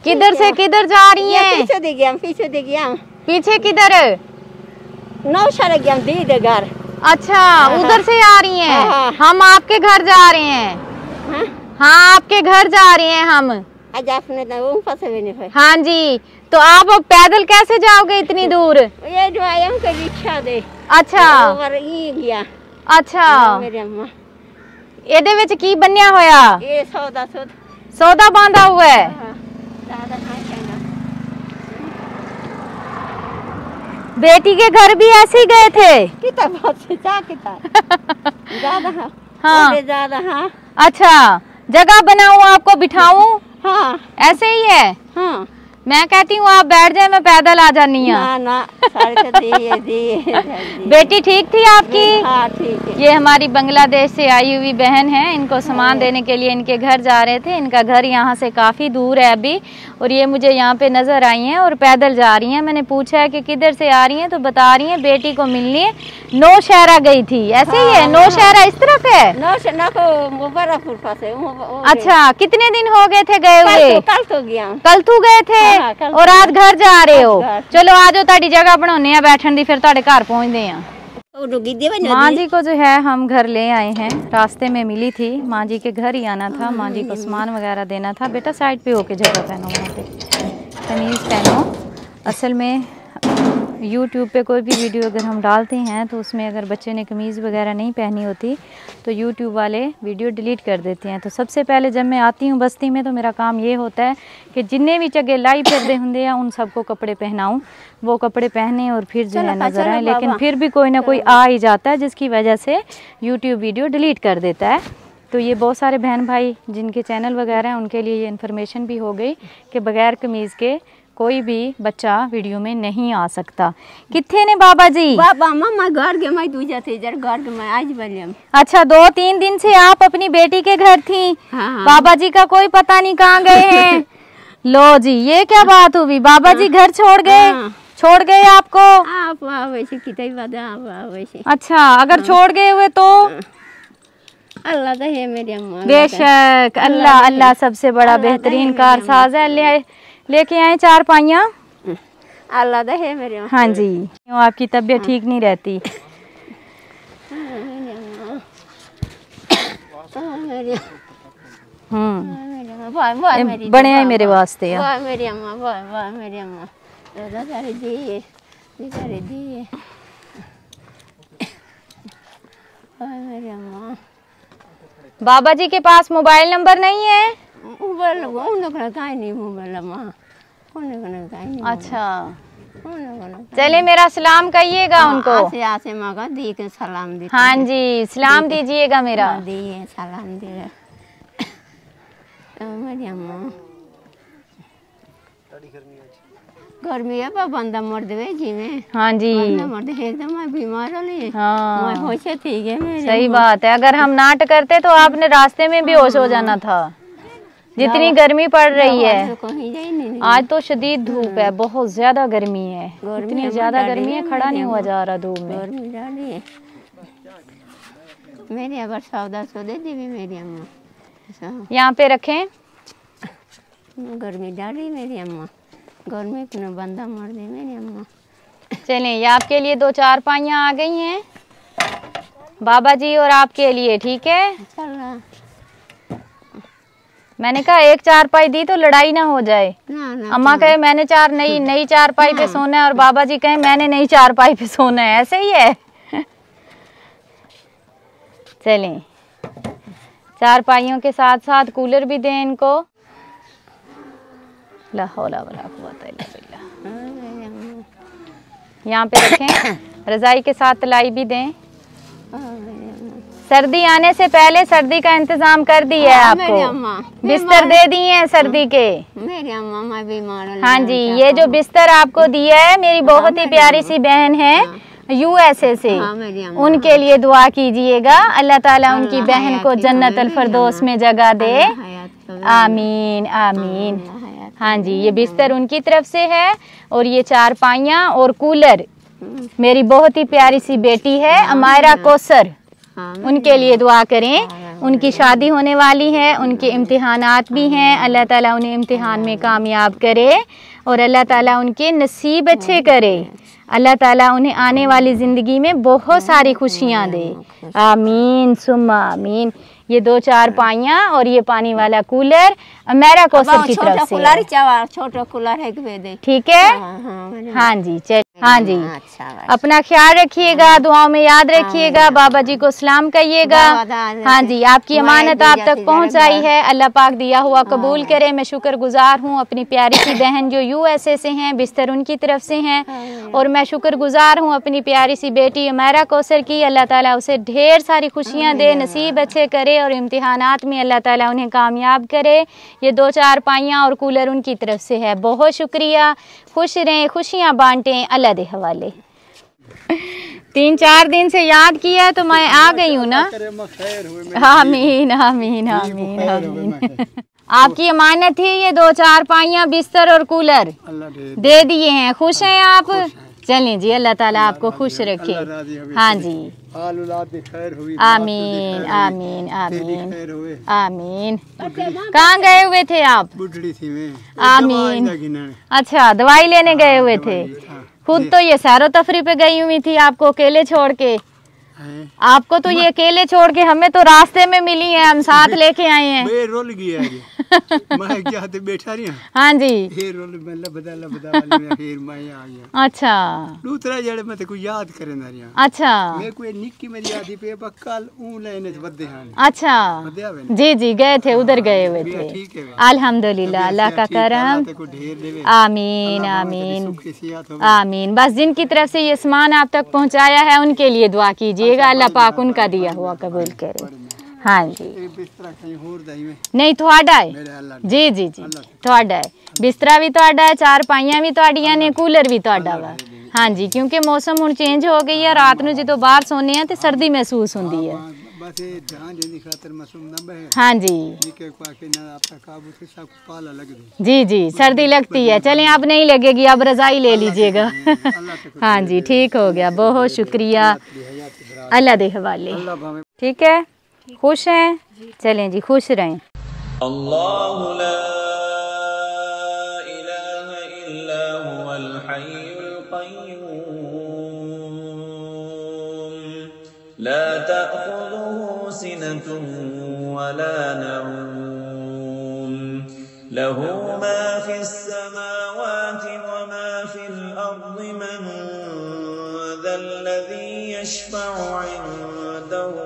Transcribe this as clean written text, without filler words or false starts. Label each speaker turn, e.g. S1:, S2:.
S1: किधर से किधर जा रही हैं?
S2: पीछे दे गया, पीछे दे गया।
S1: पीछे किधर?
S2: नौशहरा गया दीदी घर।
S1: अच्छा, उधर से आ रही हैं। हम आपके घर जा रहे हैं। हाँ, आपके घर जा रहे हैं हम।
S2: आज आपने तो फंसे भी नहीं।
S1: हाँ जी, तो आप अब पैदल कैसे जाओगे इतनी दूर?
S2: ये जो आया उनका रिक्शा दे।
S1: अच्छा
S2: गया।
S1: अच्छा,
S2: मेरी अम्मा
S1: ਇਹਦੇ ਵਿੱਚ ਕੀ ਬੰਨਿਆ ਹੋਇਆ?
S2: ये सौदा
S1: सौदा बांधा हुआ है। बेटी के घर भी ऐसे ही गए थे?
S2: हाँ।
S1: अच्छा, जगह बनाऊं आपको बिठाऊं?
S2: हाँ
S1: ऐसे ही है।
S2: हाँ।
S1: मैं कहती हूँ आप बैठ जाए, मैं पैदल आ जानी हूँ। बेटी ठीक थी आपकी?
S2: हाँ ठीक है।
S1: ये हमारी बांग्लादेश से आई हुई बहन है, इनको सामान देने के लिए इनके घर जा रहे थे। इनका घर यहाँ से काफ़ी दूर है अभी, और ये मुझे यहाँ पे नज़र आई हैं और पैदल जा रही हैं। मैंने पूछा है कि किधर से आ रही हैं, तो बता रही हैं बेटी को मिलने नौशहरा गई थी। ऐसे ही है? नौशहरा इस तरफ है? अच्छा, कितने दिन हो गए थे गए हुए?
S2: कल तो गया।
S1: कल तू गए थे? और आज घर जा रहे हो? चलो आ जाओ, ताड़ी जगह बनाने बैठन दी, फिर ताड़े घर पहुंचते हैं। माँ जी को जो है हम घर ले आए हैं, रास्ते में मिली थी। माँ जी के घर ही आना था, माँ जी को सामान वगैरह देना था। बेटा साइड पे होके जगह पहनो, वहाँ पे कमीज़ पहनो। असल में YouTube पे कोई भी वीडियो अगर हम डालते हैं तो उसमें अगर बच्चे ने कमीज़ वगैरह नहीं पहनी होती तो YouTube वाले वीडियो डिलीट कर देते हैं। तो सबसे पहले जब मैं आती हूँ बस्ती में तो मेरा काम ये होता है कि जिन्ने भी जगह लाई फिरदे होंगे हैं उन सबको कपड़े पहनाऊँ, वो कपड़े पहने और फिर जो है नज़र आए। लेकिन फिर भी कोई ना कोई आ ही जाता है जिसकी वजह से YouTube वीडियो डिलीट कर देता है। तो ये बहुत सारे बहन भाई जिनके चैनल वगैरह हैं उनके लिए ये इन्फॉर्मेशन भी हो गई कि बगैर कमीज़ के कोई भी बच्चा वीडियो में नहीं आ सकता। कितने ने बाबा जी?
S2: बाबा मम्मा घर के मैं दूजा थे जर घर के मैं आज बलियम।
S1: अच्छा, 2-3 दिन से आप अपनी बेटी के घर थी।
S2: हाँ।
S1: बाबा जी का कोई पता नहीं कहाँ गए हैं। लो जी, ये क्या बात हुई? बाबा जी घर छोड़ गए? छोड़ गए आपको?
S2: आप वैसे कितनी बात आप वैसे।
S1: अच्छा, अगर छोड़ गए हुए तो
S2: अल्लाह तो है मेरी अम्मा।
S1: बेशक अल्लाह, अल्लाह सबसे बड़ा बेहतरीन कारसाज है। लेके आए 4 पाइयाँ।
S2: अल्लाह दा है मेरे।
S1: हाँ जी, आपकी तबीयत ठीक नहीं रहती। बने हैं मेरे वास्ते।
S2: मेरी अम्मा, वाह मेरी अम्मा। मेरी अम्मा।
S1: बाबा जी के पास मोबाइल नंबर नहीं है? अच्छा, चले मेरा सलाम कहिएगा उनको।
S2: आसे मगा दी के सलाम दी।
S1: हाँ जी, सलाम दीजिएगा मेरा।
S2: दिए सलाम दिए मेरी अम्मा। गर्मी है पर बंदा मर दे जी में।
S1: हाँ जी,
S2: मर दे एकदम मैं बीमार होली।
S1: हाँ
S2: मैं होश ठीक है मेरी।
S1: सही बात है। अगर हम नाट करते तो आपने रास्ते में बेहोश हो जाना था। जितनी गर्मी पड़ रही है आज तो शदीद धूप है, बहुत ज्यादा गर्मी है। इतनी ज्यादा गर्मी है खड़ा नहीं हुआ जा रहा धूप में।
S2: मेरी अगर सौदा सौदे दी मेरी अम्मा
S1: यहाँ पे रखें।
S2: गर्मी डाल रही मेरी अम्मा, गर्मी में बंदा मर दे मेरी अम्मा।
S1: चलें, ये आपके लिए 2-4 पाइयाँ आ गई हैं बाबा जी और आपके लिए, ठीक है?
S2: चल
S1: मैंने कहा 1 चारपाई दी तो लड़ाई ना हो जाए। अम्मा कहे मैंने नई चारपाई पे सोना है और बाबा जी कहे मैंने नई चारपाई पे सोना है, ऐसे ही है। चलें, चारपाइयों के साथ साथ कूलर भी दें इनको। ला हौला वला कुव्वता इल्ला बिल्लाह। यहाँ पे रखें, रजाई के साथ तलाई भी दें। सर्दी आने से पहले सर्दी का इंतजाम कर दिया है आपको, बिस्तर दे दिए हैं सर्दी के।
S2: मेरी अम्मा मैं बीमार हूं।
S1: हाँ जी, ये जो बिस्तर आपको दिया है मेरी बहुत ही प्यारी सी बहन है USA से, उनके लिए दुआ कीजिएगा। अल्लाह ताला उनकी बहन को जन्नत अल फरदौस में जगह दे, आमीन आमीन। हाँ जी, ये बिस्तर उनकी तरफ से है और ये चारपाइयाँ और कूलर मेरी बहुत ही प्यारी सी बेटी है अमायरा कौसर, उनके लिए दुआ करें उनकी शादी होने वाली है, उनके इम्तिहानात भी हैं। अल्लाह ताला उन्हें इम्तिहान में कामयाब करे और अल्लाह ताला उनके नसीब अच्छे करे। अल्लाह ताला उन्हें आने वाली ज़िंदगी में बहुत सारी खुशियाँ दे। आमीन सुम्मा आमीन। ये 2 चारपाइयाँ और ये पानी वाला कूलर मेरा कौसर की तरफ से है।
S2: छोटा कूलर है,
S1: ठीक है। हाँ जी चल, हाँ जी। अपना ख्याल रखिएगा, दुआओं में याद रखिएगा, बाबा जी को सलाम कहिएगा। हाँ जी, आपकी अमानत आप तक पहुँच आई है, अल्लाह पाक दिया हुआ कबूल करे। मैं शुक्रगुजार हूँ अपनी प्यारी सी बहन जो USA से हैं, बिस्तर उनकी तरफ से हैं, और मैं शुक्रगुजार हूँ अपनी प्यारी सी बेटी उमैरा कौसर की। अल्लाह ताला उसे ढेर सारी खुशियाँ दे, नसीब अच्छे करे और इम्तिहानात में अल्लाह ताला उन्हें कामयाब करे। ये 2 चारपाइयाँ और कूलर उनकी तरफ से है। बहुत शुक्रिया, खुश रहें, खुशियाँ बांटें, अल्लाह दे हवाले। 3-4 दिन से याद किया तो मैं आ गई हूँ ना। आमीन आमीन आमीन आमीन। आपकी अमानत थी ये 2 चारपाइयाँ, बिस्तर और कूलर दे दिए हैं। खुश हैं आप? चलिए जी, अल्लाह ताला आपको खुश रखे। हाँ जी, आमीन आमीन आमीन आमीन। कहाँ गए हुए थे आप? आमीन। अच्छा, दवाई लेने गए हुए थे। खुद तो ये सैरो तफरी पे गई हुई थी आपको अकेले छोड़ के। आपको तो ये अकेले छोड़ के, हमें तो रास्ते में मिली है, हम साथ लेके आए हैं।
S3: रोल गया है। मैं क्या बैठा रही हूँ।
S1: हाँ जी। अच्छा,
S3: दूसरा जड़े मैं तो याद करे ना रिया।
S1: अच्छा,
S3: मैं कोई निक्की मेरी यादी पे कल लेने बदे हैं।
S1: अच्छा जी जी, गए थे, उधर गए हुए थे। अल्हम्दुलिल्लाह, अल्लाह का करम। आमीन आमीन आमीन। बस जिनकी तरफ से ये सामान आप तक पहुँचाया है उनके लिए दुआ कीजिएगा, अल्लाह पाक उनका दिया हुआ कबूल करे। हाँ जी। नहीं, थोड़ा है जी जी जी, थोड़ा है। बिस्तरा भी थोड़ा है, चारपाइयाँ भी थोड़ियां ने, कूलर भी थोड़ा वा। हाँ जी, क्योंकि मौसम हुण चेंज हो गई है, रात में जो बाहर सोने हैं तो सर्दी महसूस होती है। हाँ जी जी जी, सर्दी लगती है। चलें, अब नहीं लगेगी, अब रजाई ले लीजिएगा। हाँ जी, ठीक हो गया, बहुत शुक्रिया, अल्लाह दे हवाले। ठीक है, खुश हैं? चलें जी, खुश रहें।
S4: अल्लाहु ला इलाहा इल्ला हुवल हय्युल क़य्यूम ला तअख़ुज़ुहु सिनतुन वला नऊम लहू मा फ़िस समावाति व मा फ़िल अर्ज़ि मन ज़ल्लज़ी यशफ़अु इन्दहु